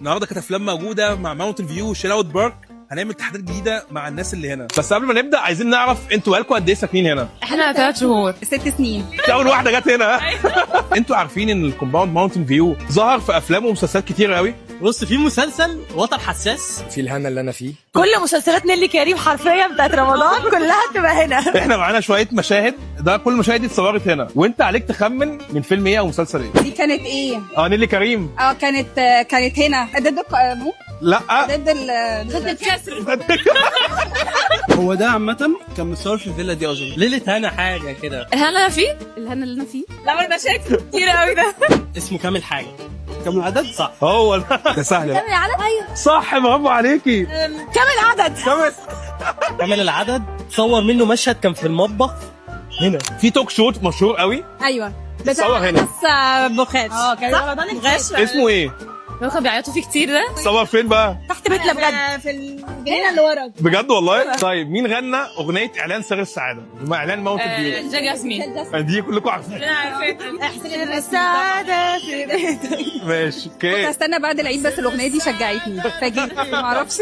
النهارده كانت افلام موجوده مع ماونتن فيو وشيل اوت بارك. هنعمل تحديات جديده مع الناس اللي هنا. بس قبل ما نبدا عايزين نعرف انتوا بقالكم قد ايه ساكنين هنا؟ احنا 3 شهور 6 سنين. اول واحده جت هنا. انتوا عارفين ان الكومباوند ماونتن فيو ظهر في افلام ومسلسلات كتير قوي؟ بص، في مسلسل وتر حساس، في الهنا اللي انا فيه. كل مسلسلات نيلي كريم حرفيا بتاعت رمضان كلها تبقى هنا. احنا معانا شويه مشاهد، ده كل المشاهد دي اتصورت هنا، وانت عليك تخمن من فيلم ايه او مسلسل ايه. دي كانت ايه؟ نيلي كريم. كانت هنا ضد مو لا ضد الكسر. هو ده عامة كان متصور في الفيلا دي اظن ليلة هنا حاجة كده. الهنا فيه الهنا اللي انا فيه. لا ده شكل كتير قوي ده. اسمه كامل حاجة. كامل عدد صح. هو ده سهل بقى. كامل العدد. ايوه صح، برافو عليكي. كامل عدد. كامل العدد صور منه مشهد كان في المطبخ هنا. في توك شوت مشهور قوي ايوه صور هنا. بس بخاش. كان رمضان بغاش. اسمه ايه؟ لو كانوا بيعيطوا فيه كتير ده. صور فين بقى؟ تحت بيتنا بجد. في الجنينه اللي ورا. بجد والله. طيب مين غنى اغنيه اعلان سر السعاده؟ مع اعلان ماونتن فيو. جاسمين. دي كلكم عارفين. احسن السعادة في بيتك. ماشي اوكي. استنى بعد العيد، بس الاغنيه دي شجعتني فجيت ما اعرفش.